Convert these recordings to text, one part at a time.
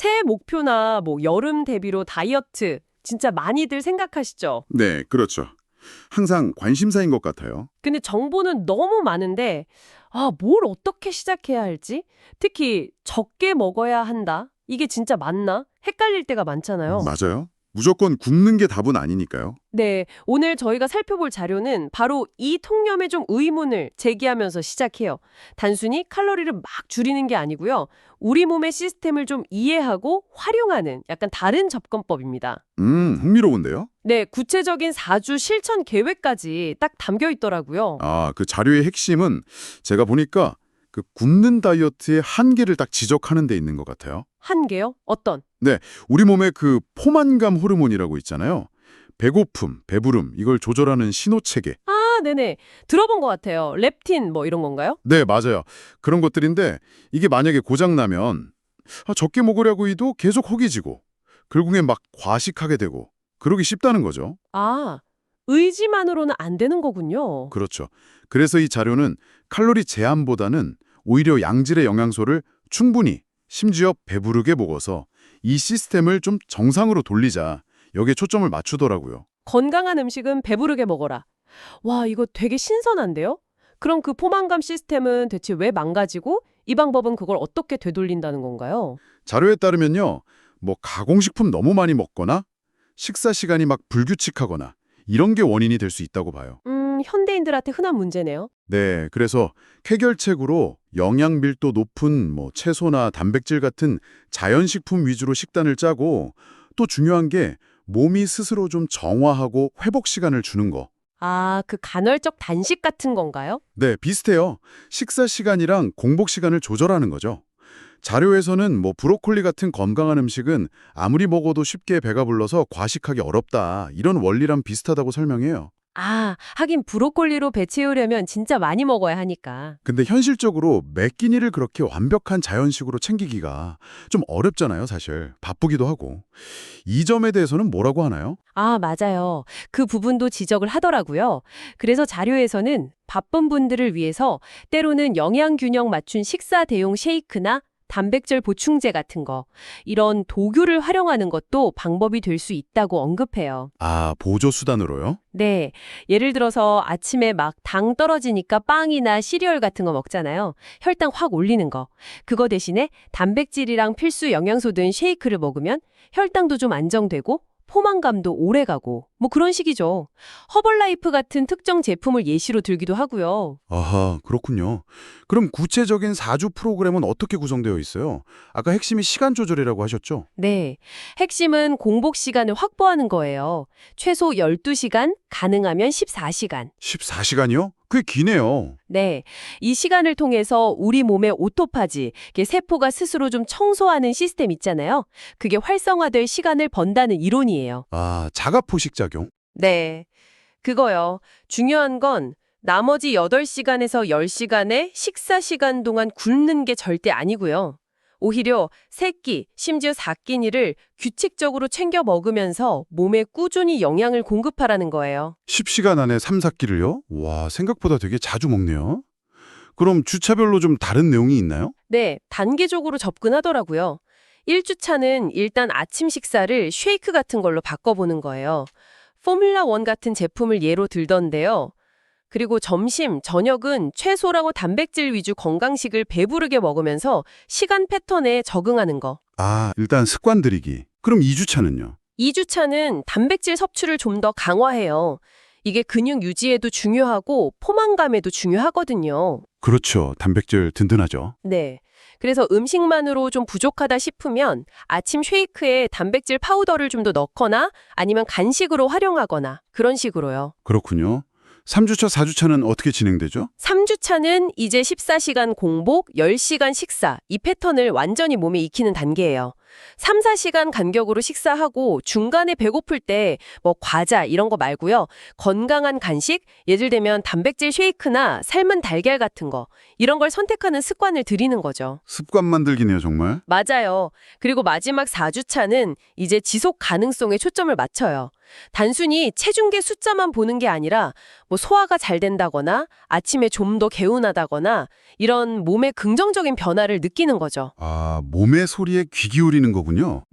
새해 목표나 뭐 여름 대비로 다이어트 진짜 많이들 생각하시죠? 네, 그렇죠. 항상 관심사인 것 같아요. 근데 정보는 너무 많은데 뭘 어떻게 시작해야 할지? 특히 적게 먹어야 한다. 이게 진짜 맞나? 헷갈릴 때가 많잖아요. 맞아요. 무조건 굶는 게 답은 아니니까요. 네, 오늘 저희가 살펴볼 자료는 바로 이 통념에 좀 의문을 제기하면서 시작해요. 단순히 칼로리를 막 줄이는 게 아니고요. 우리 몸의 시스템을 좀 이해하고 활용하는 약간 다른 접근법입니다. 흥미로운데요? 네, 구체적인 4주 실천 계획까지 딱 담겨 있더라고요. 그 자료의 핵심은 제가 보니까 그 굶는 다이어트의 한계를 딱 지적하는 데 있는 것 같아요. 한계요? 어떤? 네, 우리 몸에 그 포만감 호르몬이라고 있잖아요. 배고픔, 배부름, 이걸 조절하는 신호체계. 네네. 들어본 것 같아요. 렙틴 뭐 이런 건가요? 네, 맞아요. 그런 것들인데 이게 만약에 고장나면 적게 먹으려고 해도 계속 허기지고 결국엔 막 과식하게 되고 그러기 쉽다는 거죠. 의지만으로는 안 되는 거군요. 그렇죠. 그래서 이 자료는 칼로리 제한보다는 오히려 양질의 영양소를 충분히 심지어 배부르게 먹어서 이 시스템을 좀 정상으로 돌리자. 여기에 초점을 맞추더라고요. 건강한 음식은 배부르게 먹어라. 와, 이거 되게 신선한데요? 그럼 그 포만감 시스템은 대체 왜 망가지고 이 방법은 그걸 어떻게 되돌린다는 건가요? 자료에 따르면요. 뭐 가공식품 너무 많이 먹거나 식사 시간이 막 불규칙하거나 이런 게 원인이 될 수 있다고 봐요. 현대인들한테 흔한 문제네요. 네, 그래서 해결책으로 영양 밀도 높은 채소나 단백질 같은 자연식품 위주로 식단을 짜고 또 중요한 게 몸이 스스로 좀 정화하고 회복 시간을 주는 거. 그 간헐적 단식 같은 건가요? 네, 비슷해요. 식사 시간이랑 공복 시간을 조절하는 거죠. 자료에서는 브로콜리 같은 건강한 음식은 아무리 먹어도 쉽게 배가 불러서 과식하기 어렵다. 이런 원리랑 비슷하다고 설명해요. 하긴 브로콜리로 배 채우려면 진짜 많이 먹어야 하니까. 근데 현실적으로 매 끼니를 그렇게 완벽한 자연식으로 챙기기가 좀 어렵잖아요, 사실. 바쁘기도 하고. 이 점에 대해서는 뭐라고 하나요? 맞아요. 그 부분도 지적을 하더라고요. 그래서 자료에서는 바쁜 분들을 위해서 때로는 영양 균형 맞춘 식사 대용 쉐이크나 단백질 보충제 같은 거, 이런 도구를 활용하는 것도 방법이 될 수 있다고 언급해요. 보조 수단으로요? 네. 예를 들어서 아침에 막 당 떨어지니까 빵이나 시리얼 같은 거 먹잖아요. 혈당 확 올리는 거. 그거 대신에 단백질이랑 필수 영양소 든 쉐이크를 먹으면 혈당도 좀 안정되고 포만감도 오래가고 뭐 그런 식이죠. 허벌라이프 같은 특정 제품을 예시로 들기도 하고요. 아하, 그렇군요. 그럼 구체적인 4주 프로그램은 어떻게 구성되어 있어요? 아까 핵심이 시간 조절이라고 하셨죠? 네. 핵심은 공복 시간을 확보하는 거예요. 최소 12시간, 가능하면 14시간. 14시간이요? 꽤 기네요. 네. 이 시간을 통해서 우리 몸의 오토파지, 이게 세포가 스스로 좀 청소하는 시스템 있잖아요. 그게 활성화될 시간을 번다는 이론이에요. 자가포식 작용? 네. 그거요. 중요한 건 나머지 8시간에서 10시간의 식사 시간 동안 굶는 게 절대 아니고요. 오히려 3끼, 심지어 4끼니를 규칙적으로 챙겨 먹으면서 몸에 꾸준히 영양을 공급하라는 거예요. 10시간 안에 3, 4끼를요? 와, 생각보다 되게 자주 먹네요. 그럼 주차별로 좀 다른 내용이 있나요? 네, 단계적으로 접근하더라고요. 1주차는 일단 아침 식사를 쉐이크 같은 걸로 바꿔보는 거예요. 포뮬라 원 같은 제품을 예로 들던데요. 그리고 점심, 저녁은 채소라고 단백질 위주 건강식을 배부르게 먹으면서 시간 패턴에 적응하는 거. 일단 습관 들이기. 그럼 2주차는요? 2주차는 단백질 섭취를 좀 더 강화해요. 이게 근육 유지에도 중요하고 포만감에도 중요하거든요. 그렇죠. 단백질 든든하죠. 네. 그래서 음식만으로 좀 부족하다 싶으면 아침 쉐이크에 단백질 파우더를 좀 더 넣거나 아니면 간식으로 활용하거나 그런 식으로요. 그렇군요. 3주차, 4주차는 어떻게 진행되죠? 3주차는 이제 14시간 공복, 10시간 식사, 이 패턴을 완전히 몸에 익히는 단계예요. 3, 4시간 간격으로 식사하고 중간에 배고플 때 뭐 과자 이런 거 말고요. 건강한 간식, 예를 들면 단백질 쉐이크나 삶은 달걀 같은 거, 이런 걸 선택하는 습관을 들이는 거죠. 습관 만들기네요, 정말. 맞아요. 그리고 마지막 4주차는 이제 지속 가능성에 초점을 맞춰요. 단순히 체중계 숫자만 보는 게 아니라 뭐 소화가 잘 된다거나 아침에 좀 더 개운하다거나 이런 몸의 긍정적인 변화를 느끼는 거죠. 아, 몸의 소리에 귀 기울이는 거군요.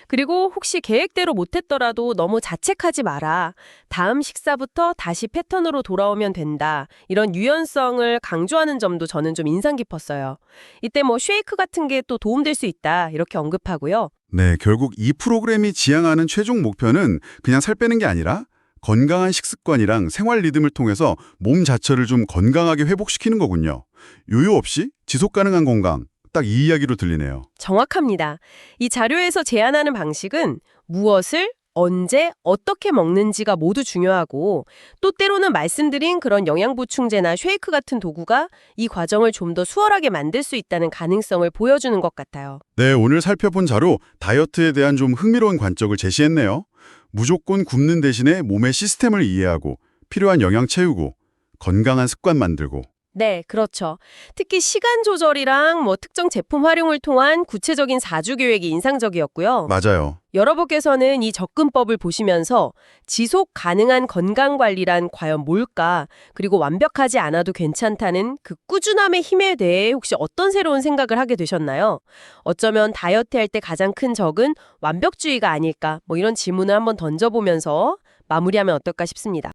그리고 혹시 계획대로 못했더라도 너무 자책하지 마라. 다음 식사부터 다시 패턴으로 돌아오면 된다. 이런 유연성을 강조하는 점도 저는 좀 인상 깊었어요. 이때 뭐 쉐이크 같은 게 또 도움될 수 있다. 이렇게 언급하고요. 네, 결국 이 프로그램이 지향하는 최종 목표는 그냥 살 빼는 게 아니라 건강한 식습관이랑 생활 리듬을 통해서 몸 자체를 좀 건강하게 회복시키는 거군요. 요요 없이 지속 가능한 건강, 딱 이 이야기로 들리네요. 정확합니다. 이 자료에서 제안하는 방식은 무엇을 언제 어떻게 먹는지가 모두 중요하고 또 때로는 말씀드린 그런 영양보충제나 쉐이크 같은 도구가 이 과정을 좀 더 수월하게 만들 수 있다는 가능성을 보여주는 것 같아요. 네, 오늘 살펴본 자료 다이어트에 대한 좀 흥미로운 관점을 제시했네요. 무조건 굶는 대신에 몸의 시스템을 이해하고 필요한 영양 채우고 건강한 습관 만들고. 네, 그렇죠. 특히 시간 조절이랑 뭐 특정 제품 활용을 통한 구체적인 4주 계획이 인상적이었고요. 맞아요. 여러분께서는 이 접근법을 보시면서 지속 가능한 건강 관리란 과연 뭘까? 그리고 완벽하지 않아도 괜찮다는 그 꾸준함의 힘에 대해 혹시 어떤 새로운 생각을 하게 되셨나요? 어쩌면 다이어트 할 때 가장 큰 적은 완벽주의가 아닐까? 뭐 이런 질문을 한번 던져보면서 마무리하면 어떨까 싶습니다.